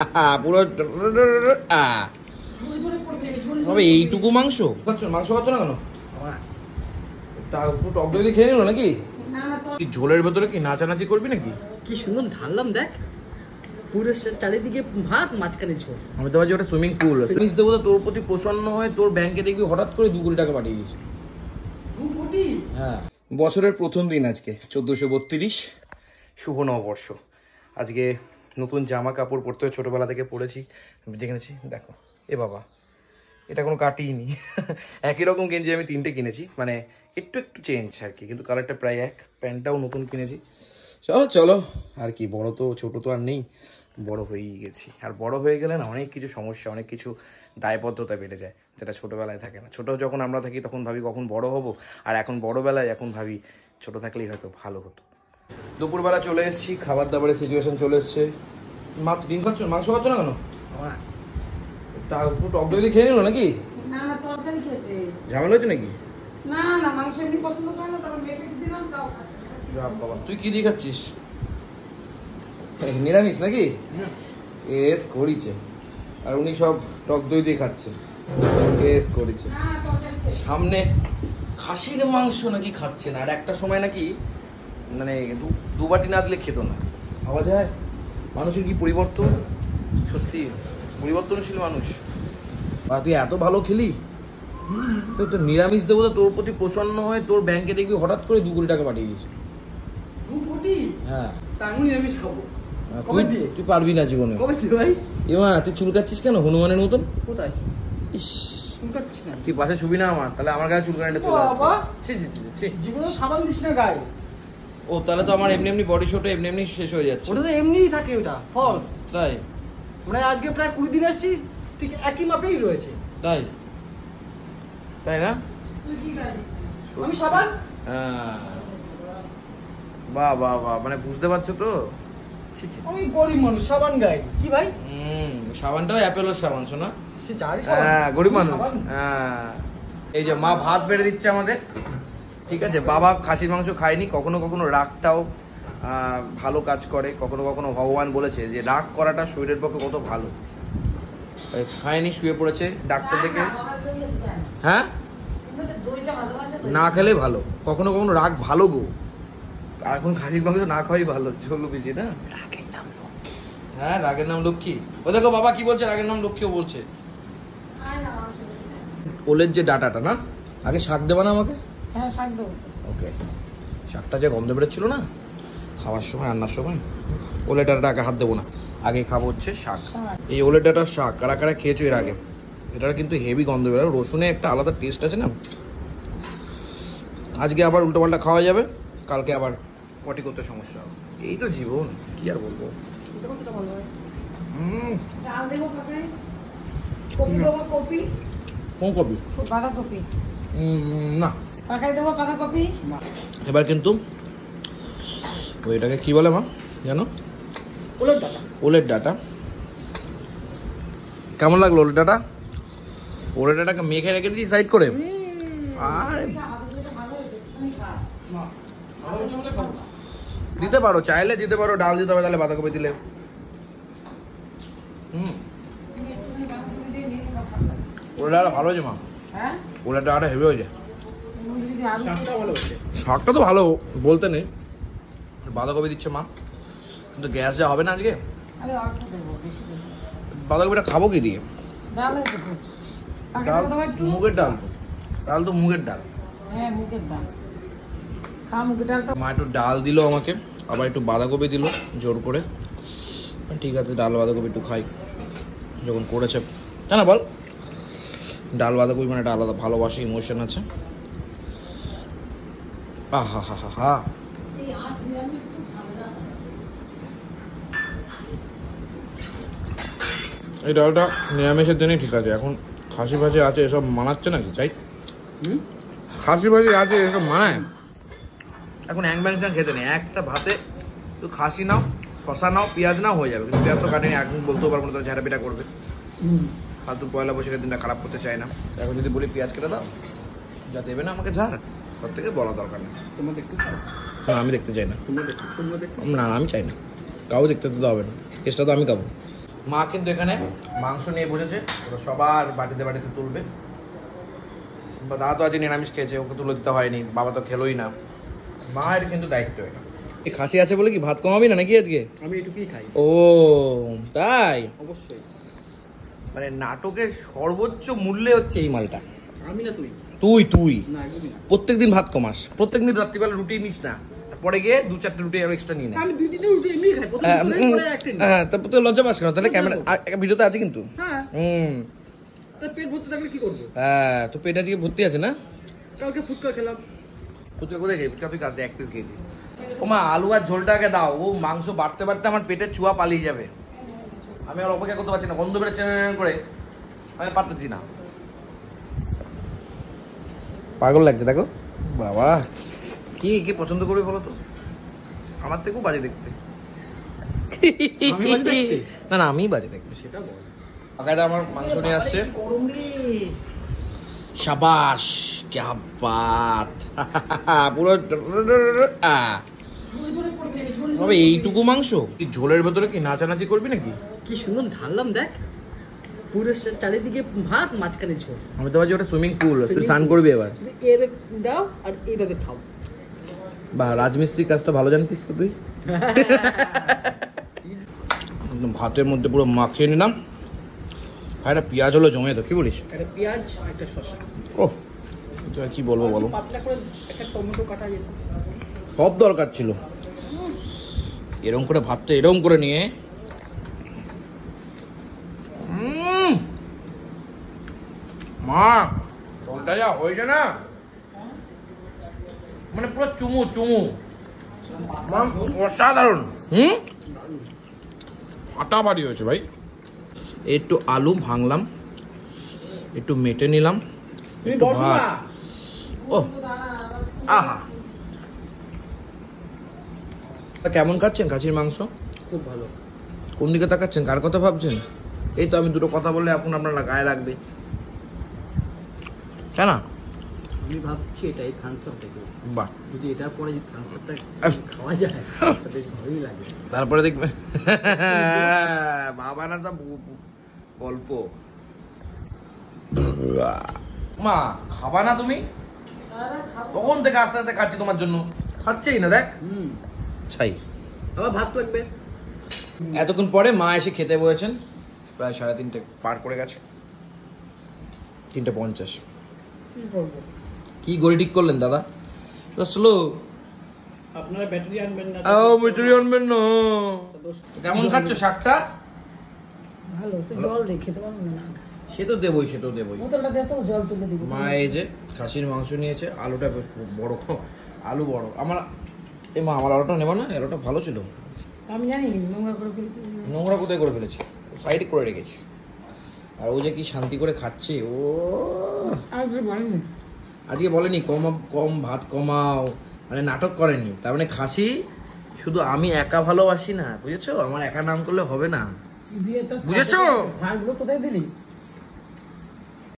পুরো তবে এইটুকু মাংস মাংস খাচ্ছ না কেন? টক দই খেয়ে নিল নাকি? ঝোলের ভেতরে কি নাচানাচি করবি নাকি? কি সুন্দর ঢাললাম দেখ, পুরো চারিদিকে ভাত, মাঝখানে ঝোল। আমি তো ভাবছি ওটা সুইমিং পুল। ফিনিশ দেবো তোর প্রতি প্রসন্ন হয়ে তোর ব্যাংকে দেখবি হঠাৎ করে 2 কোটি টাকা পাঠিয়ে দিয়েছে। 2 কোটি? হ্যাঁ, বছরের প্রথম দিন আজকে 1432, শুভ নববর্ষ। আজকে নতুন জামা কাপড় পরতে হয়, ছোটবেলা থেকে পরেছি দেখেছি। দেখো এ বাবা, এটা কোনো কাটিনি। একই রকম গেঞ্জি আমি 3টে কিনেছি, মানে একটু একটু চেঞ্জ আর কি, কিন্তু কালারটা প্রায় এক। প্যান্টটাও নতুন কিনেছি। চলো চলো, আর কি, বড় তো ছোট তো আর নেই, বড় হয়েই গেছি। আর বড় হয়ে গেলে না অনেক কিছু সমস্যা, অনেক কিছু দায়বদ্ধতা বেড়ে যায়, যেটা ছোটোবেলায় থাকে না। ছোটো যখন আমরা থাকি তখন ভাবি কখন বড় হব, আর এখন বড়োবেলায় এখন ভাবি ছোট থাকলেই হয়তো ভালো হতো। দুপুরবেলা চলে এসেছি, খাবার দাবারের সিচুয়েশন চলে এসছে। মাত্র ডিম খাচ্ছ, মাংস খাচ্ছ না কেন? টক দই খেয়ে নিল নাকি? না না, তরকারি খেয়েছে। ঝামেলা হয়েছে নাকি? না না, মাংস এমনি পছন্দ করে না, তারপর মেখে দিলাম, তাও খাচ্ছে। বাবা, তুই কি দিয়ে খাচ্ছিস? নিরামিষ নাকি? এস করিছে, আর উনি সব টক দই দিয়ে খাচ্ছে। এস করিছে। সামনে খাসির মাংস নাকি খাচ্ছে না, আর একটা সময় নাকি মানে 2 বাটি না দিলে খেত না। ভাবা যায় মানুষের কি পরিবর্তন, সত্যি পরিবর্তনশীল মানুষ। আর তুই এত ভালো খেলি, তুই তো নিরামিষ দেবো তোর প্রতি প্রসন্ন হয়ে তোর ব্যাংকে দেখবি হঠাৎ করে 2 কোটি টাকা পাঠিয়ে দিয়েছে। 2 কোটি? হ্যাঁ, তাঙ্গু নিরামিষ খাবো। তুই পারবি না জীবনে। কবে দিই ভাই? এমা তুই চুলকাচ্ছিস কেন হনুমানের মতন? কোথায় ইস, চুলকাচ্ছিস না? তুই পাশে শুবি না আমার, তাহলে আমার গায়ে চুলকানিটা চলে বাবা, আসবে। জীবনে সাবান দিস না গায়ে। ও তাহলে তো আমার এমনি এমনি বডি শোটা এমনি এমনি শেষ হয়ে যাচ্ছে। ওটা তো এমনিই থাকে, ওটা ফলস। তাই? মানে আজকে প্রায় 20 দিন আসছি, ঠিক একই মাপেই রয়েছে। তাই তাই না? তুই কি খাচ্ছিস? আমি সাবান। বাহ বাহ বাহ, মানে বুঝতে পারছো তো? আমি গরিব মানুষ, সাবান গাই কি ভাই? সাবানটাও অ্যাপেলের সাবান, শোনা? সে জানি হ্যাঁ, গরিব মানুষ। এই যে মা ভাত বেড়ে দিচ্ছে আমাদের, ঠিক আছে। বাবা খাসির মাংস খায়নি, কখনো কখনো রাগটাও ভালো কাজ করে। কখনো কখনো ভগবান বলেছে যে রাগ করাটা শরীরের পক্ষে কত ভালো। খায়নি, শুয়ে পড়েছে ডাক্তার থেকে। হ্যাঁ, না খেলে ভালো, কখনো কখনো রাগ ভালো গো। এখন খাসির মাংস না খাওয়াই ভালো, চলো বেশি না। হ্যাঁ, রাগের নাম লক্ষ্মী। ও দেখো বাবা কি বলছে, রাগের নাম লক্ষ্মীও বলছে। ওলের যে ডাটাটা না, আগে শাক দেবা না আমাকে? হ্যাঁ, শাক দেবো। ওকে, শাকটা যে গন্ধ বেরোচ্ছিল না খাওয়ার সময়, রান্নার সময়, ওলের ডাটাটা আগে হাত দেবো না, আগে খাবো হচ্ছে শাক। এই ওলের ডাটার শাক কারা কারা খেয়েছো এর আগে? এটার কিন্তু হেভি গন্ধ বেরোয়, রসুনে একটা আলাদা টেস্ট আছে না। আজকে আবার উল্টোপাল্টা খাওয়া যাবে, কালকে আবার পটি করতে সমস্যা হবে। এই তো জীবন, কি আর বলবো। ডাল দেবো, কপি দেবো। কপি? কোন কপি? বাঁধাকপি না, পাকাই দেবো বাঁধাকপি। এবার কিন্তু ওইটাকে কি বলে মা জানো? ওলের ডাটা। ওলের ডাটা কেমন লাগলো? ওলের ডাটা, ওলের ডাটাকে মেখে রেখে দিয়েছি সাইড করে। আর দিতে পারো, চাইলে দিতে পারো, ডাল দিতে হবে তাহলে বাঁধাকপি দিলে। ওলের ডাটা ভালো হয়েছে মা। হ্যাঁ, ওলের ডাটা হেভি হয়েছে। ভালো হচ্ছে। শাকটা তো ভালো বলতে নেই, বাঁধাকপি দিচ্ছে মা, কিন্তু গ্যাস যা হবে না আজকে। আরে অল্প দেবো, বেশি দেবো। বাঁধাকপিটা খাবো কি দিয়ে? ডাল হয়েছে তো, ডাল, মুগের ডাল তো, ডাল তো মুগের ডাল। হ্যাঁ, মুগের ডাল খা, মুগের ডালটা। মা একটু ডাল দিল আমাকে, আবার একটু বাঁধাকপি দিল জোর করে। ঠিক আছে, ডাল বাঁধাকপি একটু খাই যখন করেছে। না বল, ডাল বাঁধাকপি মানে একটা আলাদা ভালোবাসা, ইমোশন আছে। আহা হা হা হা। এই ডালটা নিরামিষের দিনই ঠিক আছে, এখন খাসি ভাজি আছে এসব মানাচ্ছে নাকি? চাই খাসি ভাজি আছে এসব মানায়? এখন এক ব্যাংক খেতে নেই, একটা ভাতে তো খাসি নাও, শশা নাও, পেঁয়াজ নাও, হয়ে যাবে। কিন্তু পেঁয়াজ তো কাটেনি, এখন বলতেও পারবো না, তো ঝাড়া পিটা করবে। ফালতু পয়লা বৈশাখের দিনটা খারাপ করতে চাই না। এখন যদি বলি পেঁয়াজ কেটে দাও, যা দেবে না আমাকে ঝাড়, তার থেকে বলা দরকার নেই। তোমরা দেখতে চাও? না, আমি দেখতে চাই না। তোমরা দেখতে না, আমি চাই না, কাউ দেখতে দিতে হবে না, কেসটা তো আমি খাবো। মা কিন্তু এখানে মাংস নিয়ে বসেছে, ওরা সবার বাটিতে বাটিতে তুলবে। দাদা তো আজ নিরামিষ খেয়েছে, ওকে তুলে দিতে হয়নি, বাবা তো খেলোই না। মায়ের কিন্তু দায়িত্ব এটা। এই খাসি আছে বলে কি ভাত কমাবি না নাকি আজকে? আমি এটুকুই খাই। ও তাই? অবশ্যই। মানে নাটকের সর্বোচ্চ মূল্যে হচ্ছে এই মালটা। আমি না তুই? তুই না, একদমই না। প্রত্যেকদিন ভাত কমাস, প্রত্যেকদিন রাত্রিবেলা রুটি নিস না, পরে গিয়ে 2-4টা রুটি আরো এক্সট্রা নিয়ে নে। আমি 2-3টা রুটি এমনি খাই, প্রথমে পরে একটা নিই। হ্যাঁ, তারপর তো লজ্জা পাস কেন? তাহলে ক্যামেরা ভিডিওতে আছে কিন্তু। হ্যাঁ, তার পেট ভর্তি থাকলে কি করবো? হ্যাঁ, তো পেট আজকে ভর্তি আছে না? কালকে ফুচকা খেলাম। ফুচকা কোথায় খেয়ে? ফুচকা তুই কাছে 1 পিস খেয়েছিস। ওমা আলু আর ঝোলটা আগে দাও, ও মাংস বাড়তে বাড়তে আমার পেটের চুয়া পালিয়ে যাবে। আমি আর অপেক্ষা করতে পারছি না, গন্ধ বেড়ে করে আমি পারতেছি না। পাগল লাগছে দেখো বাবা। কি কি পছন্দ করবে বলো তো? আমার থেকেও বাজে দেখতে। আমি বাজে দেখতে? না আমি বাজে দেখতে। সেটা বল। কাকাটা আমার মাংস নিয়ে আসছে। গরম রে। শাবাশ, क्या बात। পুরো তবে এইটুকু মাংস কি ঝোলের ভেতরে কি নাচানাচি করবি নাকি? কি সুন্দর ঢাললাম দেখ, পুরো চারিদিকে ভাত, মাঝখানে ঝোল। আমি তো ভাবছি ওটা সুইমিং পুল, তুই স্নান করবি এবার। এইভাবে দাও আর এইভাবে খাও। বা রাজমিস্ত্রির কাজটা ভালো জানতিস তো তুই। ভাতের মধ্যে পুরো মাখিয়ে নিলাম। আর একটা পেঁয়াজ হলো জমে, তো কি বলিস? একটা পেঁয়াজ, একটা শসা। ও তো আর কি বলবো বলো, পাতলা করে একটা টমেটো কাটা যেত। সব দরকার ছিল। এরকম করে ভাতটা এরকম করে নিয়ে মা ঝোলটা যা হয়েছে না, মানে পুরো চুমু চুমু, অসাধারণ। ফাটাফাটি হয়েছে ভাই। একটু আলু ভাঙলাম, একটু মেটে নিলাম, একটু ভাত। ও আহা, কেমন খাচ্ছেন খাসির মাংস? খুব ভালো। কোন দিকে তাকাচ্ছেন, কার কথা ভাবছেন? এই তো আমি দুটো কথা বললে এখন আপনার গায়ে লাগবে, তাই না? আমি ভাবছি এটাই থামস আপ দেখবো। বাহ, যদি এটার পরে যদি থামস আপটা খাওয়া যায় তো বেশ ভালোই লাগে। তারপরে দেখবেন বাবা না সব গল্প। মা খাবা না তুমি? তখন থেকে আস্তে আস্তে খাচ্ছি তোমার জন্য, খাচ্ছেই না দেখ। ছাই আবার ভাত লাগবে। এতক্ষণ পরে মা এসে খেতে বলেছেন, প্রায় 3:30 পার করে গেছে, 3:50। কি করবো? কি গড়ি ঠিক করলেন দাদা? স্লো। আপনারা ব্যাটারি আনবেন না? ব্যাটারি আনবেন না। কেমন খাচ্ছ শাকটা? ভালো, তো জল দিয়ে খেতে পারবো না। সে তো দেবই, সে তো দেবই। বোতলটা দে তো, জল তুলে দিবি। মা এই যে খাসির মাংস নিয়েছে, আলুটা বেশ বড়, আলু বড়। আমার এই মা আমার আলুটা নেবো না, আলুটা ভালো ছিল। আমি জানি নোংরা করে ফেলেছি। নোংরা কোথায় করে ফেলেছি, সাইড করে রেখেছি। আর ও যে কি শান্তি করে খাচ্ছে ও। আজকে বলেনি কম কম ভাত কমাও, মানে নাটক করেনি। তার মানে খাসি শুধু আমি একা ভালোবাসি না, বুঝেছো? আমার একা নাম করলে হবে না, বুঝেছো? ভাতগুলো কোথায় দিলি?